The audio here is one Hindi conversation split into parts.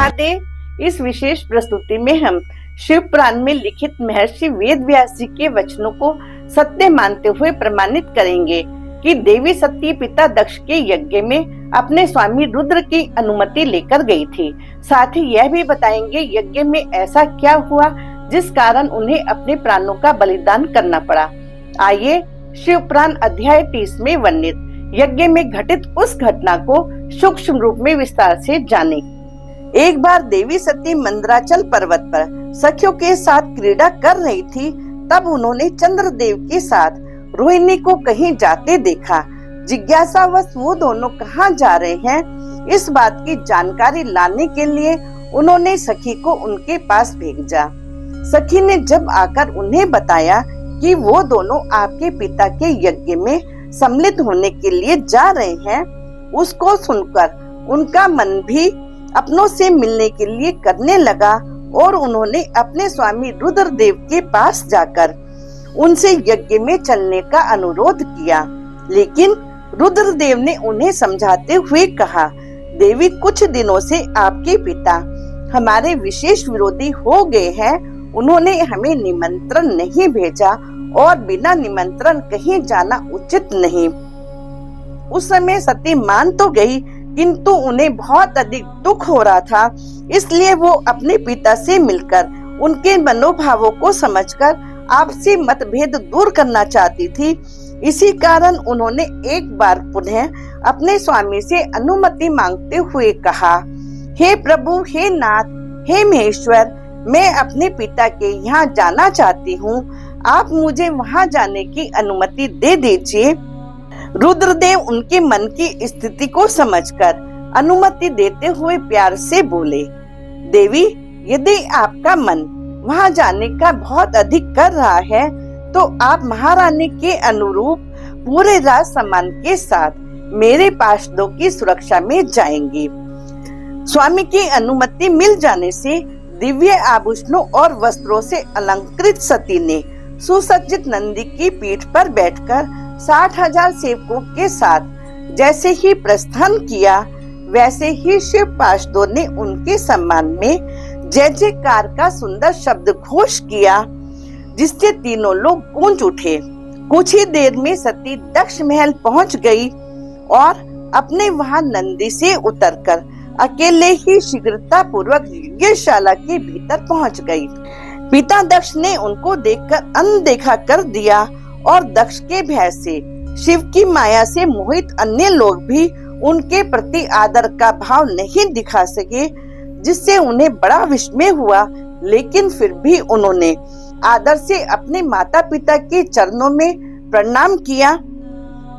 राधे। इस विशेष प्रस्तुति में हम शिव पुराण में लिखित महर्षि वेद व्यास जी के वचनों को सत्य मानते हुए प्रमाणित करेंगे कि देवी सती पिता दक्ष के यज्ञ में अपने स्वामी रुद्र की अनुमति लेकर गई थी। साथ ही यह भी बताएंगे यज्ञ में ऐसा क्या हुआ जिस कारण उन्हें अपने प्राणों का बलिदान करना पड़ा। आइए शिव पुराण अध्याय 30 में वर्णित यज्ञ में घटित उस घटना को सूक्ष्म रूप में विस्तार से जाने। एक बार देवी सती मंदराचल पर्वत पर सखियों के साथ क्रीड़ा कर रही थी। तब उन्होंने चंद्रदेव के साथ रोहिणी को कहीं जाते देखा। जिज्ञासावश वो दोनों कहाँ जा रहे हैं, इस बात की जानकारी लाने के लिए उन्होंने सखी को उनके पास भेजा। सखी ने जब आकर उन्हें बताया कि वो दोनों आपके पिता के यज्ञ में सम्मिलित होने के लिए जा रहे हैं, उसको सुनकर उनका मन भी अपनों से मिलने के लिए करने लगा और उन्होंने अपने स्वामी रुद्रदेव के पास जाकर उनसे यज्ञ में चलने का अनुरोध किया। लेकिन रुद्रदेव ने उन्हें समझाते हुए कहा, देवी कुछ दिनों से आपके पिता हमारे विशेष विरोधी हो गए हैं। उन्होंने हमें निमंत्रण नहीं भेजा और बिना निमंत्रण कहीं जाना उचित नहीं। उस समय सती मान तो गई, किंतु उन्हें बहुत अधिक दुख हो रहा था। इसलिए वो अपने पिता से मिलकर उनके मनोभावों को समझकर आपसी मतभेद दूर करना चाहती थी। इसी कारण उन्होंने एक बार पुनः अपने स्वामी से अनुमति मांगते हुए कहा, हे प्रभु, हे नाथ, हे महेश्वर, मैं अपने पिता के यहाँ जाना चाहती हूँ। आप मुझे वहाँ जाने की अनुमति दे दीजिए। रुद्रदेव उनके मन की स्थिति को समझकर अनुमति देते हुए प्यार से बोले, देवी, यदि आपका मन वहाँ जाने का बहुत अधिक कर रहा है तो आप महारानी के अनुरूप पूरे राज सम्मान के साथ मेरे पार्षदों की सुरक्षा में जाएंगी। स्वामी की अनुमति मिल जाने से दिव्य आभूषणों और वस्त्रों से अलंकृत सती ने सुसज्जित नंदी की पीठ पर बैठकर 60,000 सेवकों के साथ जैसे ही प्रस्थान किया, वैसे ही शिव पार्षदों ने उनके सम्मान में जय जयकार का सुंदर शब्द घोष किया, जिससे तीनों लोग गूंज उठे। कुछ ही देर में सती दक्ष महल पहुंच गई और अपने वहां नंदी से उतरकर अकेले ही शीघ्रता पूर्वक यज्ञशाला के भीतर पहुंच गई। पिता दक्ष ने उनको देखकर अनदेखा कर दिया और दक्ष के भय से शिव की माया से मोहित अन्य लोग भी उनके प्रति आदर का भाव नहीं दिखा सके, जिससे उन्हें बड़ा विस्मय हुआ। लेकिन फिर भी उन्होंने आदर से अपने माता पिता के चरणों में प्रणाम किया।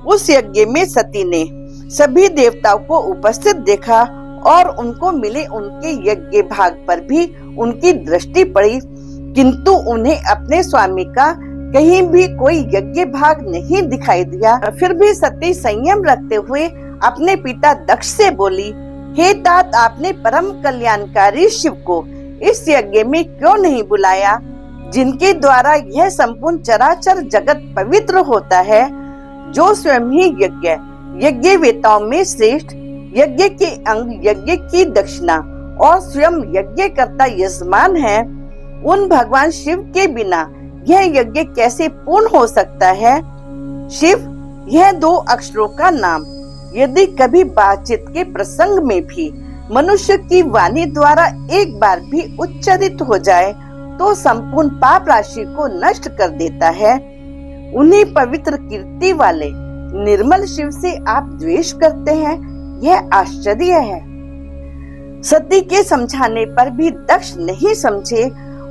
उस यज्ञ में सती ने सभी देवताओं को उपस्थित देखा और उनको मिले उनके यज्ञ भाग पर भी उनकी दृष्टि पड़ी, किंतु उन्हें अपने स्वामी का कहीं भी कोई यज्ञ भाग नहीं दिखाई दिया। फिर भी सती संयम रखते हुए अपने पिता दक्ष से बोली, हे तात, आपने परम कल्याणकारी शिव को इस यज्ञ में क्यों नहीं बुलाया, जिनके द्वारा यह संपूर्ण चराचर जगत पवित्र होता है, जो स्वयं ही यज्ञ वेताओं में श्रेष्ठ, यज्ञ के अंग, यज्ञ की दक्षिणा और स्वयं यज्ञ करता यजमान है। उन भगवान शिव के बिना यह यज्ञ कैसे पूर्ण हो सकता है। शिव, यह 2 अक्षरों का नाम यदि कभी बातचीत के प्रसंग में भी मनुष्य की वाणी द्वारा एक बार भी उच्चारित हो जाए तो संपूर्ण पाप राशि को नष्ट कर देता है। उन्हीं पवित्र कीर्ति वाले निर्मल शिव से आप द्वेष करते हैं, यह आश्चर्य है। सती के समझाने पर भी दक्ष नहीं समझे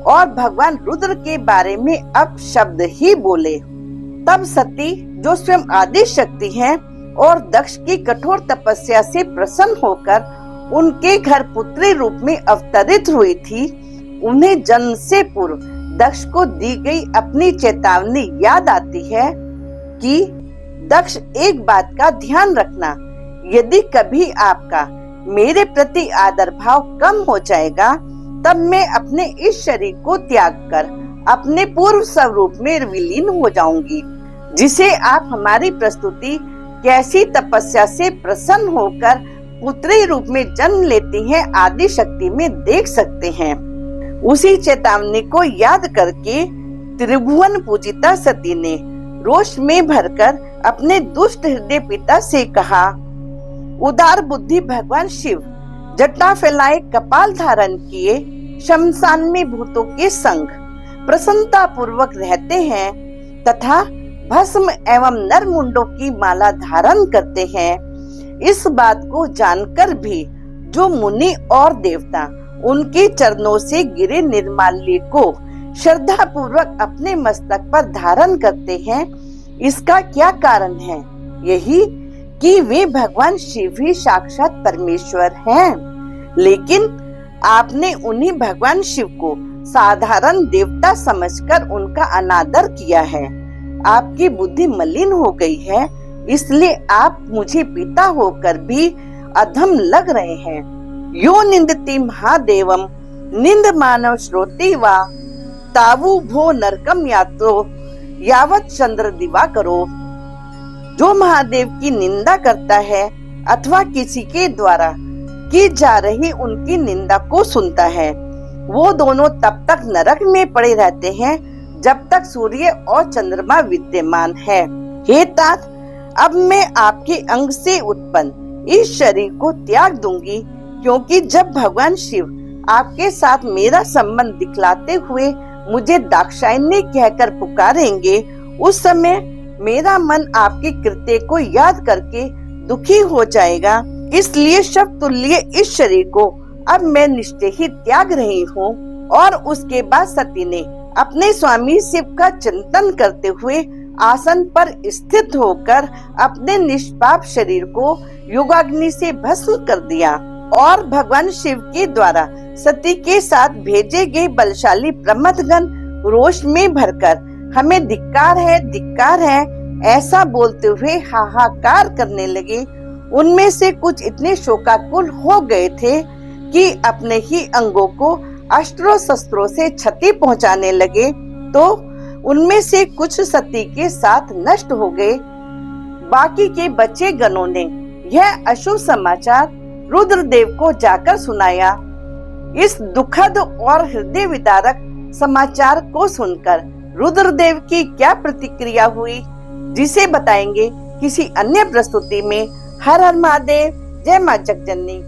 और भगवान रुद्र के बारे में अब शब्द ही बोले। तब सती, जो स्वयं आदि शक्ति है और दक्ष की कठोर तपस्या से प्रसन्न होकर उनके घर पुत्री रूप में अवतरित हुई थी, उन्हें जन्म से पूर्व दक्ष को दी गई अपनी चेतावनी याद आती है कि दक्ष, एक बात का ध्यान रखना, यदि कभी आपका मेरे प्रति आदर भाव कम हो जाएगा तब मैं अपने इस शरीर को त्याग कर अपने पूर्व स्वरूप में विलीन हो जाऊंगी, जिसे आप हमारी प्रस्तुति कैसी तपस्या से प्रसन्न होकर पुत्री रूप में जन्म लेती हैं आदि शक्ति में देख सकते हैं। उसी चेतावनी को याद करके त्रिभुवन पूजिता सती ने रोष में भरकर अपने दुष्ट हृदय पिता से कहा, उदार बुद्धि भगवान शिव जटा फैलाए कपाल धारण किए शमशान में भूतों के संग प्रसन्नता पूर्वक रहते हैं तथा भस्म एवं नर मुंडों की माला धारण करते हैं। इस बात को जानकर भी जो मुनि और देवता उनके चरणों से गिरे निर्माल्य को श्रद्धा पूर्वक अपने मस्तक पर धारण करते हैं, इसका क्या कारण है? यही कि वे भगवान शिव ही साक्षात परमेश्वर हैं। लेकिन आपने उन्हीं भगवान शिव को साधारण देवता समझकर उनका अनादर किया है। आपकी बुद्धि मलिन हो गई है, इसलिए आप मुझे पिता होकर भी अधम लग रहे हैं। यो निंदति महादेवम निंद मानव श्रोति वा तावु भो नरकम यात्रो यावत चंद्र दिवा करो। जो महादेव की निंदा करता है अथवा किसी के द्वारा की जा रही उनकी निंदा को सुनता है, वो दोनों तब तक नरक में पड़े रहते हैं जब तक सूर्य और चंद्रमा विद्यमान है। हे तात, अब मैं आपके अंग से उत्पन्न इस शरीर को त्याग दूंगी, क्योंकि जब भगवान शिव आपके साथ मेरा संबंध दिखलाते हुए मुझे दाक्षायणी कहकर पुकारेंगे, उस समय मेरा मन आपके कृत्य को याद करके दुखी हो जाएगा। इसलिए शव तुल्य इस शरीर को अब मैं निश्चय ही त्याग रही हूँ। और उसके बाद सती ने अपने स्वामी शिव का चिंतन करते हुए आसन पर स्थित होकर अपने निष्पाप शरीर को योगाग्नि से भस्म कर दिया और भगवान शिव के द्वारा सती के साथ भेजे गए बलशाली प्रमथगण रोष में भरकर हमें धिक्कार है ऐसा बोलते हुए हाहाकार करने लगे। उनमें से कुछ इतने शोकाकुल हो गए थे कि अपने ही अंगों को अस्त्रों शस्त्रों से क्षति पहुंचाने लगे, तो उनमें से कुछ सती के साथ नष्ट हो गए। बाकी के बचे गणों ने यह अशुभ समाचार रुद्रदेव को जाकर सुनाया। इस दुखद और हृदय विदारक समाचार को सुनकर रुद्रदेव की क्या प्रतिक्रिया हुई, जिसे बताएंगे किसी अन्य प्रस्तुति में। हर हर महादेव, जय मां जगजननी।